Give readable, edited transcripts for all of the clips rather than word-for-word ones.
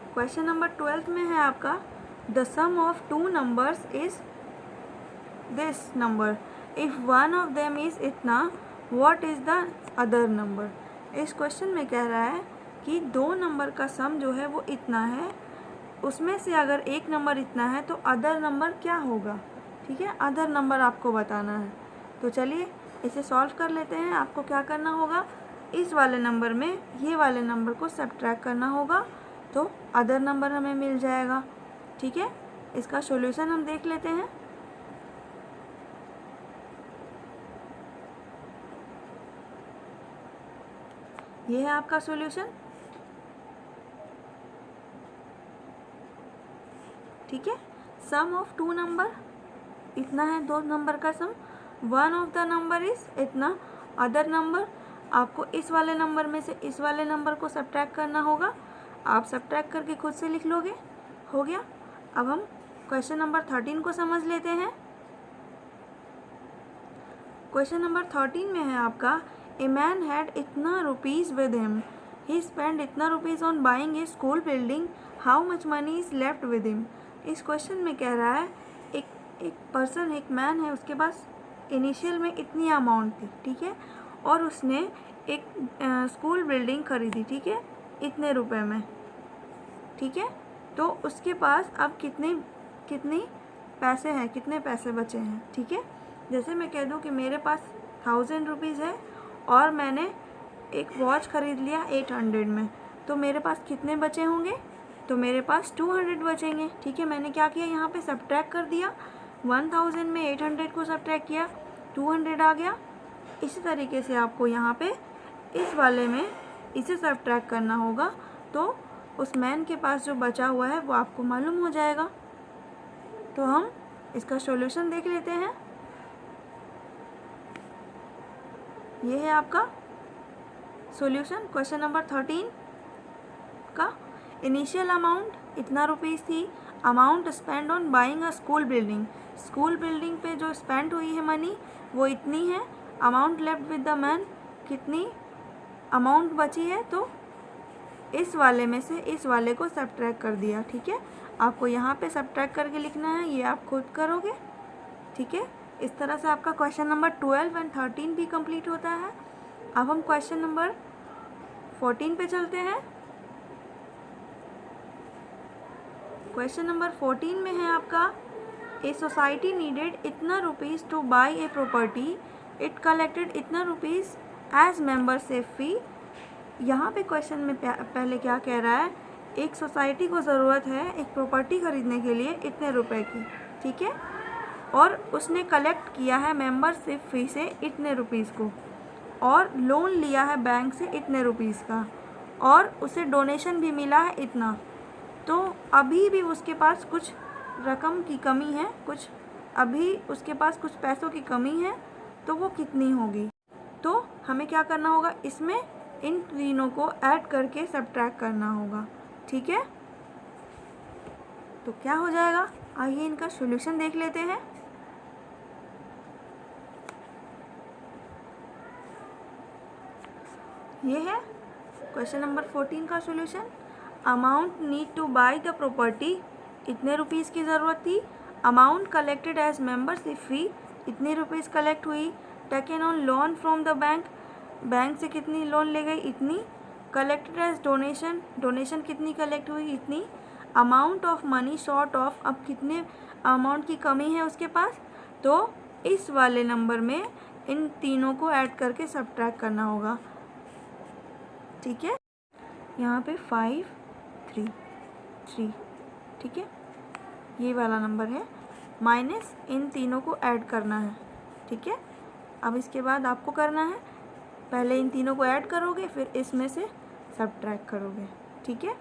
Question number 12 में है आपका the sum of two numbers is this number, if one of them is इतना, what is the other number. इस question में कह रहा है कि दो नंबर का सम जो है वो इतना है, उसमें से अगर एक नंबर इतना है तो अदर नंबर क्या होगा। ठीक है, अदर नंबर आपको बताना है। तो चलिए इसे सॉल्व कर लेते हैं। आपको क्या करना होगा, इस वाले नंबर में ये वाले नंबर को सब्ट्रैक्ट करना होगा तो अदर नंबर हमें मिल जाएगा। ठीक है, इसका सॉल्यूशन हम देख लेते हैं। ये है आपका सॉल्यूशन। ठीक है, सम ऑफ टू नंबर इतना है, दो नंबर का sum, one of the number is इतना, अदर नंबर आपको इस वाले नंबर में से इस वाले नंबर को सब्ट्रैक्ट करना होगा। आप सब्ट्रैक्ट करके खुद से लिख लोगे, हो गया। अब हम क्वेश्चन नंबर 13 को समझ लेते हैं। क्वेश्चन नंबर 13 में है आपका ए मैन हैड इतना rupees with him, he spend इतना rupees on buying a school building, how much money is left with him. इस क्वेश्चन में कह रहा है एक पर्सन, एक मैन है, उसके पास इनिशियल में इतनी अमाउंट थी। ठीक है, और उसने एक स्कूल बिल्डिंग खरीदी। ठीक है, इतने रुपए में। ठीक है, तो उसके पास अब कितनी पैसे हैं, कितने पैसे बचे हैं। ठीक है, जैसे मैं कह दूं कि मेरे पास 1000 रुपीज़ है और मैंने एक वॉच ख़रीद लिया 800 में, तो मेरे पास कितने बचे होंगे, तो मेरे पास 200 बचेंगे। ठीक है, मैंने क्या किया, यहाँ पे सब्ट्रैक्ट कर दिया, 1000 में 800 को सब्ट्रैक्ट किया, 200 आ गया। इसी तरीके से आपको यहाँ पे इस वाले में इसे सब्ट्रैक्ट करना होगा, तो उस मैन के पास जो बचा हुआ है वो आपको मालूम हो जाएगा। तो हम इसका सॉल्यूशन देख लेते हैं। ये है आपका सॉल्यूशन क्वेश्चन नंबर 13 का। इनिशियल अमाउंट इतना रुपीज़ थी, amount spend on buying a school building, school building पे जो स्पेंड हुई है मनी वो इतनी है। Amount left with the man, कितनी अमाउंट बची है, तो इस वाले में से इस वाले को सब्ट्रैक्ट कर दिया। ठीक है, आपको यहाँ पे सब्ट्रैक्ट करके लिखना है, ये आप खुद करोगे। ठीक है, इस तरह से आपका क्वेश्चन नंबर 12 एंड 13 भी कंप्लीट होता है। अब हम क्वेश्चन नंबर 14 पे चलते हैं। क्वेश्चन नंबर 14 में है आपका ए सोसाइटी नीडेड इतना rupees two by a property, it collected इतना रुपीज़ एज मेंबरशिप फी। यहाँ पे क्वेश्चन में पहले क्या कह रहा है, एक सोसाइटी को ज़रूरत है एक प्रॉपर्टी ख़रीदने के लिए इतने रुपए की। ठीक है, और उसने कलेक्ट किया है मेंबरशिप फ़ी से इतने रुपीज़ को, और लोन लिया है बैंक से इतने रुपीज़ का, और उसे डोनेशन भी मिला है इतना। तो अभी भी उसके पास कुछ रकम की कमी है, कुछ अभी उसके पास कुछ पैसों की कमी है, तो वो कितनी होगी। तो हमें क्या करना होगा, इसमें इन तीनों को ऐड करके सब्ट्रैक्ट करना होगा। ठीक है, तो क्या हो जाएगा, आइए इनका सॉल्यूशन देख लेते हैं। ये है क्वेश्चन नंबर 14 का solution. Amount need to buy the property, इतने रुपीज़ की ज़रूरत थी। Amount collected as membership fee, इतनी रुपीज़ कलेक्ट हुई। Taken on loan from the bank, bank से कितनी लोन ले गई, इतनी। कलेक्टेड एज डोनेशन, डोनेशन कितनी कलेक्ट हुई, इतनी। Amount of money short of, अब कितने अमाउंट की कमी है उसके पास, तो इस वाले नंबर में इन तीनों को ऐड करके सब्ट्रैक्ट करना होगा। ठीक है, यहाँ पे 5 3 3, ठीक है, ये वाला नंबर है, माइनस इन तीनों को ऐड करना है। ठीक है, अब इसके बाद आपको करना है, पहले इन तीनों को ऐड करोगे, फिर इसमें से सब्ट्रैक्ट करोगे। ठीक है,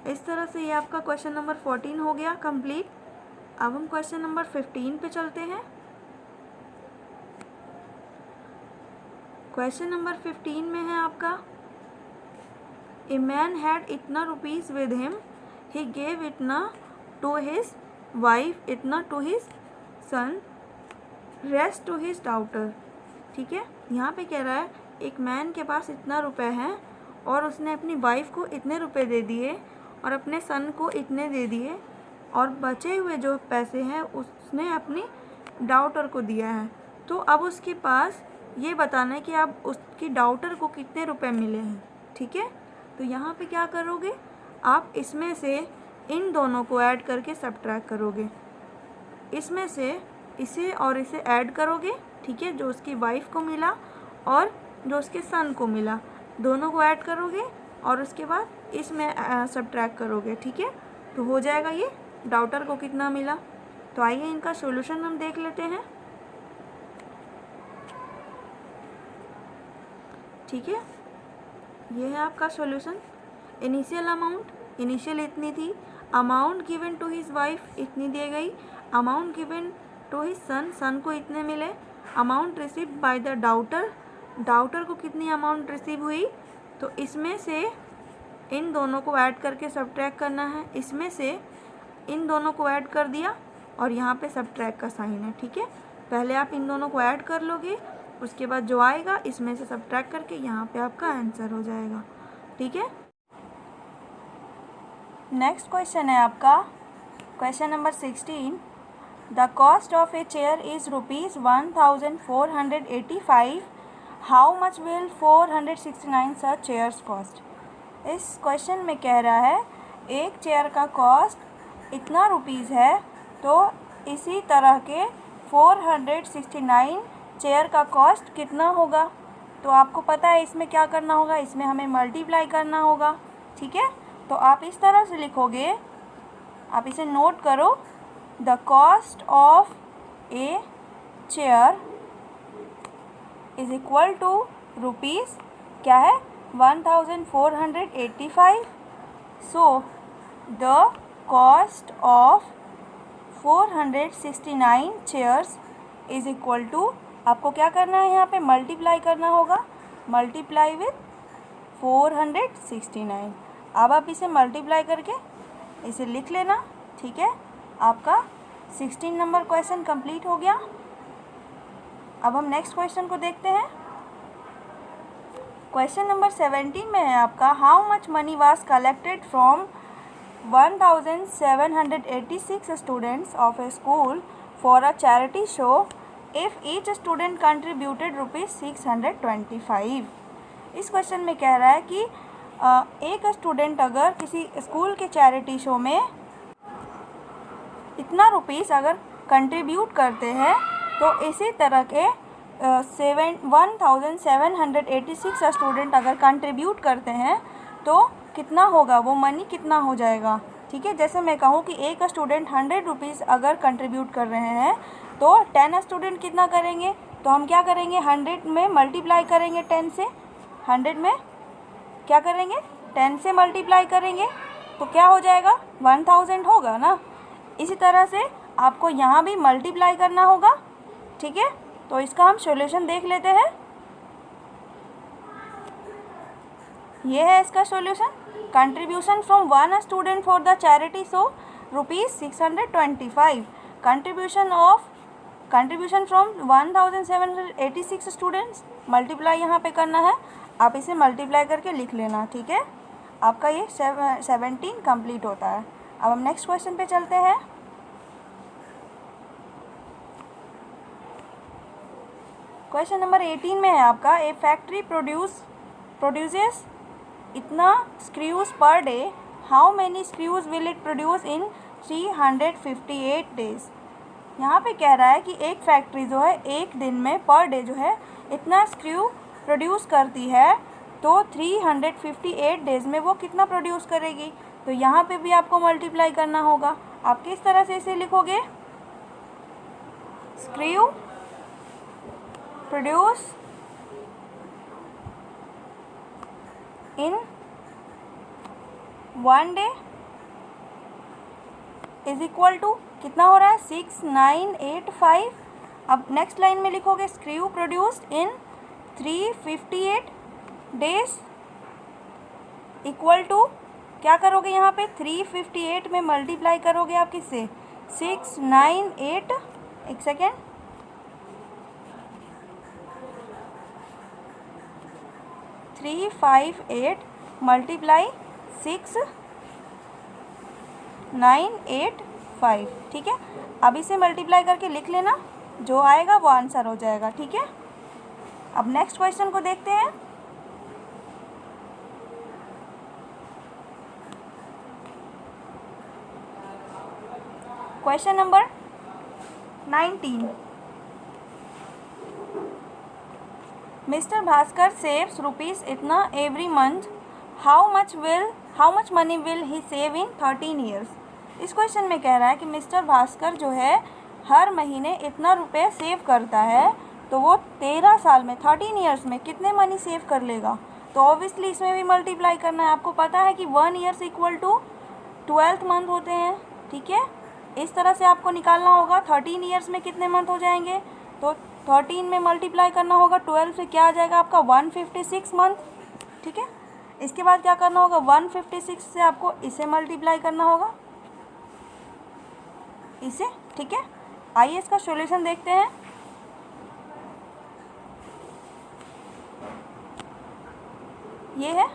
इस तरह से ये आपका क्वेश्चन नंबर 14 हो गया कंप्लीट। अब हम क्वेश्चन नंबर 15 पे चलते हैं। क्वेश्चन नंबर 15 में है आपका ए मैन हैड इतना rupees with him, he gave इतना टू हिज वाइफ, इतना to his son, rest to his daughter. ठीक है, यहाँ पे कह रहा है एक मैन के पास इतना रुपए है और उसने अपनी वाइफ को इतने रुपए दे दिए और अपने सन को इतने दे दिए और बचे हुए जो पैसे हैं उसने अपनी डाउटर को दिया है। तो अब उसके पास ये बताना है कि अब उसकी डाउटर को कितने रुपए मिले हैं। ठीक है, तो यहाँ पे क्या करोगे, आप इसमें से इन दोनों को ऐड करके सब्ट्रैक्ट करोगे। इसमें से इसे और इसे ऐड करोगे, ठीक है, जो उसकी वाइफ को मिला और जो उसके सन को मिला, दोनों को ऐड करोगे और उसके बाद इसमें सब्ट्रैक्ट करोगे। ठीक है, तो हो जाएगा ये डाउटर को कितना मिला। तो आइए इनका सॉल्यूशन हम देख लेते हैं। ठीक है, ये है आपका सॉल्यूशन। इनिशियल अमाउंट, इनिशियल इतनी थी, amount given to his wife इतनी दी गई, amount given to his son, son को इतने मिले, amount received by the daughter, daughter को कितनी अमाउंट रिसीव हुई, तो इसमें से इन दोनों को ऐड करके सब्ट्रैक्ट करना है। इसमें से इन दोनों को ऐड कर दिया और यहाँ पे सब्ट्रैक्ट का साइन है। ठीक है, पहले आप इन दोनों को ऐड कर लोगे, उसके बाद जो आएगा इसमें से सब्ट्रैक्ट करके यहाँ पे आपका आंसर हो जाएगा। ठीक है, नेक्स्ट क्वेश्चन है आपका question number 16। The cost of a chair is ₹1485। How much will 469 such chairs cost. इस क्वेश्चन में कह रहा है एक चेयर का कॉस्ट इतना रुपीज़ है, तो इसी तरह के 469 चेयर का कॉस्ट कितना होगा। तो आपको पता है इसमें क्या करना होगा, इसमें हमें मल्टीप्लाई करना होगा। ठीक है, तो आप इस तरह से लिखोगे, आप इसे नोट करो, the cost of a chair is equal to rupees क्या है 1485। So the cost of 469 chairs is equal to, आपको क्या करना है यहाँ पे मल्टीप्लाई करना होगा, मल्टीप्लाई विथ 469। अब आप इसे मल्टीप्लाई करके इसे लिख लेना। ठीक है, आपका 16 नंबर क्वेश्चन कंप्लीट हो गया। अब हम नेक्स्ट क्वेश्चन को देखते हैं। क्वेश्चन नंबर 17 में है आपका how much money was collected from 1786 students of A school for a charity show if each student contributed ₹625। इस क्वेश्चन में कह रहा है कि एक स्टूडेंट अगर किसी स्कूल के चैरिटी शो में इतना रुपीस अगर कंट्रीब्यूट करते हैं, तो इसी तरह के 1786 स्टूडेंट अगर कंट्रीब्यूट करते हैं तो कितना होगा, वो मनी कितना हो जाएगा। ठीक है, जैसे मैं कहूँ कि एक स्टूडेंट 100 रुपीज़ अगर कंट्रीब्यूट कर रहे हैं तो 10 स्टूडेंट कितना करेंगे, तो हम क्या करेंगे 100 में मल्टीप्लाई करेंगे 10 से, 100 में क्या करेंगे 10 से मल्टीप्लाई करेंगे, तो क्या हो जाएगा 1000 होगा ना। इसी तरह से आपको यहाँ भी मल्टीप्लाई करना होगा। ठीक है, तो इसका हम सॉल्यूशन देख लेते हैं। ये है इसका solution. Contribution from one student for the charity show ₹625। Contribution from 1786 students, multiply यहाँ पे करना है, आप इसे मल्टीप्लाई करके लिख लेना। ठीक है, आपका ये 17 कंप्लीट होता है। अब हम नेक्स्ट क्वेश्चन पे चलते हैं। क्वेश्चन नंबर 18 में है आपका ए फैक्ट्री प्रोड्यूसेस इतना screws per day, how many screws will it produce in 358 days. यहाँ पे कह रहा है कि एक फैक्ट्री जो है एक दिन में पर डे जो है इतना स्क्रू प्रोड्यूस करती है, तो 358 डेज में वो कितना प्रोड्यूस करेगी। तो यहाँ पे भी आपको मल्टीप्लाई करना होगा। आप किस तरह से इसे लिखोगे, screw produce in 1 day is equal to कितना हो रहा है 6985। अब नेक्स्ट लाइन में लिखोगे screw produced in 358 days equal to क्या करोगे, यहाँ पे 358 में मल्टीप्लाई करोगे आप किससे 698, एक सेकेंड, 358 मल्टीप्लाई 698 985, ठीक है। अब इसे मल्टीप्लाई करके लिख लेना, जो आएगा वो आंसर हो जाएगा, ठीक है। अब नेक्स्ट क्वेश्चन को देखते हैं। Question number 19। Mister Bhaskar saves rupees इतना every month, how much money will he save in 13 years. इस क्वेश्चन में कह रहा है कि मिस्टर भास्कर जो है हर महीने इतना रुपए सेव करता है, तो वो 13 साल में 13 ईयर्स में कितने मनी सेव कर लेगा। तो ऑब्वियसली इसमें भी मल्टीप्लाई करना है। आपको पता है कि 1 years equal to 12th month होते हैं, ठीक है। इस तरह से आपको निकालना होगा 13 ईयर्स में कितने मंथ हो जाएंगे। तो 13 में मल्टीप्लाई करना होगा 12 से, क्या आ जाएगा आपका 156 मंथ, ठीक है। इसके बाद क्या करना होगा, 156 से आपको इसे मल्टीप्लाई करना होगा, इसे, ठीक है। आइए इसका सॉल्यूशन देखते हैं। ये है,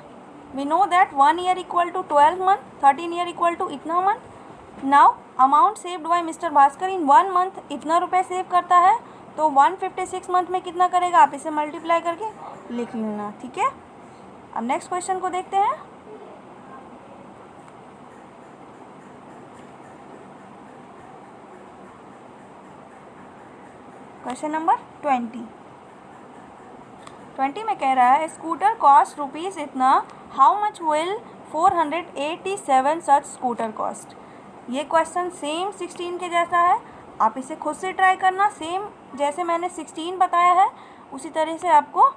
we know that 1 year equal to 12 month, 13 year equal to इतना month. Now amount saved by mister Bhaskar in 1 month, इतना रुपए सेव करता है, तो 156 मंथ में कितना करेगा, आप इसे मल्टीप्लाई करके लिख लेना, ठीक है। अब नेक्स्ट क्वेश्चन को देखते हैं। क्वेश्चन नंबर 20 में कह रहा है स्कूटर कॉस्ट रुपीज़ इतना, how much will 487 such scooter cost. ये क्वेश्चन सेम 16 के जैसा है, आप इसे खुद से ट्राई करना। सेम जैसे मैंने 16 बताया है उसी तरह से आपको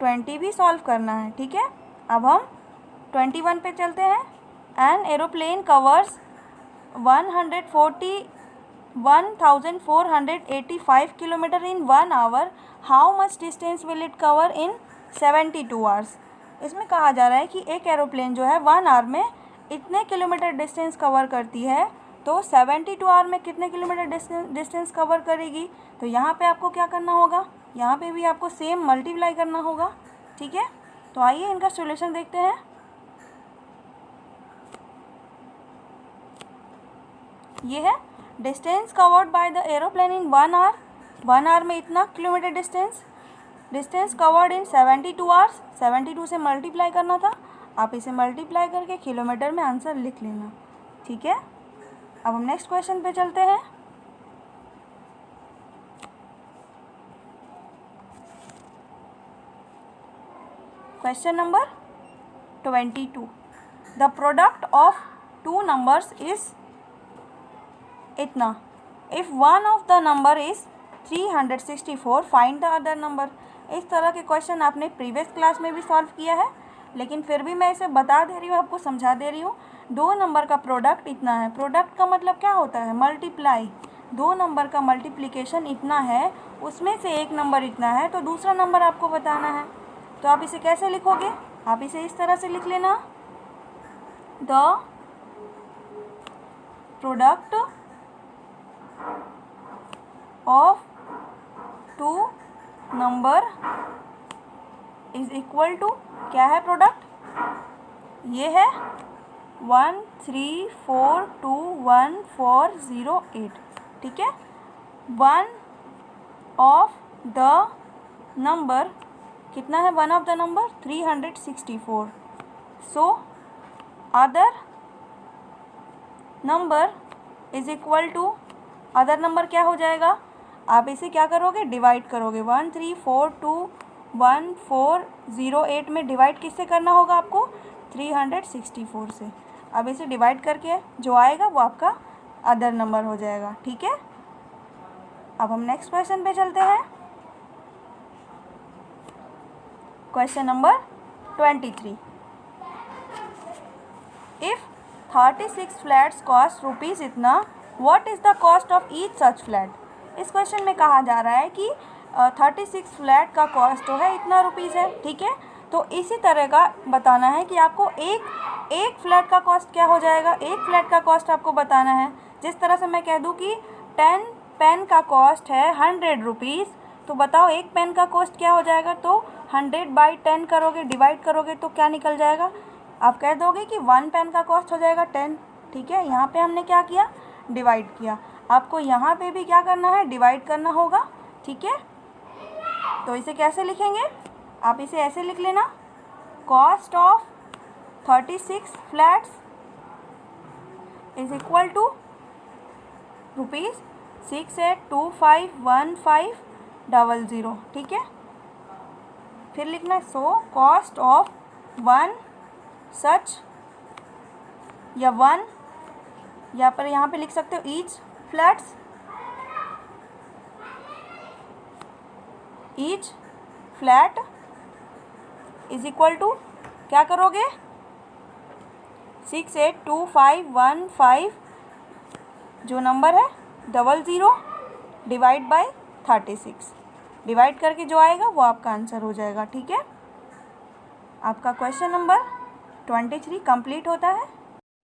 20 भी सॉल्व करना है, ठीक है। अब हम 21 पे चलते हैं। An aeroplane covers 1485 kilometre in 1 hour, how much distance will it cover in 72 hours. इसमें कहा जा रहा है कि एक एरोप्लेन जो है 1 आवर में इतने किलोमीटर डिस्टेंस कवर करती है, तो 72 आवर में कितने किलोमीटर डिस्टेंस कवर करेगी। तो यहाँ पे आपको क्या करना होगा, यहाँ पे भी आपको सेम मल्टीप्लाई करना होगा, ठीक है। तो आइए इनका सॉल्यूशन देखते हैं। ये है distance covered by the aeroplane in 1 hour, 1 hour में इतना kilometre distance covered in 72 hours, 72 से मल्टीप्लाई करना था, आप इसे मल्टीप्लाई करके किलोमीटर में आंसर लिख लेना, ठीक है। अब हम नेक्स्ट क्वेश्चन पे चलते हैं। Question number 22। The product of 2 numbers is इतना, if one of the number is 364 find the other number. इस तरह के क्वेश्चन आपने प्रीवियस क्लास में भी सॉल्व किया है, लेकिन फिर भी मैं इसे बता दे रही हूँ, आपको समझा दे रही हूँ। 2 नंबर का प्रोडक्ट इतना है, प्रोडक्ट का मतलब क्या होता है, मल्टीप्लाई। 2 नंबर का मल्टीप्लिकेशन इतना है, उसमें से एक नंबर इतना है, तो दूसरा नंबर आपको बताना है। तो आप इसे कैसे लिखोगे, आप इसे इस तरह से लिख लेना, the product of 2 number is equal to, क्या है प्रोडक्ट, ये है 1342148, ठीक है। 1 ऑफ द नंबर कितना है, 1 of the number 364, so other number is equal to, other number क्या हो जाएगा, आप इसे क्या करोगे, डिवाइड करोगे। 1342148 में डिवाइड किससे करना होगा आपको, 364 से। अब इसे डिवाइड करके जो आएगा वो आपका अदर नंबर हो जाएगा, ठीक है। अब हम नेक्स्ट क्वेश्चन पे चलते हैं। Question number 23। If 36 flats cost rupees इतना, what is the cost of each such flat. इस क्वेश्चन में कहा जा रहा है कि 36 फ्लैट का कॉस्ट जो है इतना रुपीज़ है, ठीक है। तो इसी तरह का बताना है कि आपको एक फ्लैट का कॉस्ट क्या हो जाएगा, एक फ्लैट का कॉस्ट आपको बताना है। जिस तरह से मैं कह दूं कि 10 पेन का कॉस्ट है 100 रुपीज़, तो बताओ एक पेन का कॉस्ट क्या हो जाएगा। तो 100/10 करोगे, डिवाइड करोगे तो क्या निकल जाएगा, आप कह दोगे कि 1 पेन का कॉस्ट हो जाएगा 10, ठीक है, यहाँ पे हमने क्या किया, डिवाइड किया। आपको यहाँ पे भी क्या करना है, डिवाइड करना होगा। ठीक है, तो इसे कैसे लिखेंगे, आप इसे ऐसे लिख लेना, cost of 36 flats is equal to ₹68251500। ठीक है, फिर लिखना है so cost of one such, या वन, या पर यहाँ पे लिख सकते हो each flats, each flat is equal to, क्या करोगे, 682515 जो नंबर है 00 डिवाइड बाय 36, डिवाइड करके जो आएगा वो आपका आंसर हो जाएगा। ठीक है, आपका क्वेश्चन नंबर 23 कंप्लीट होता है।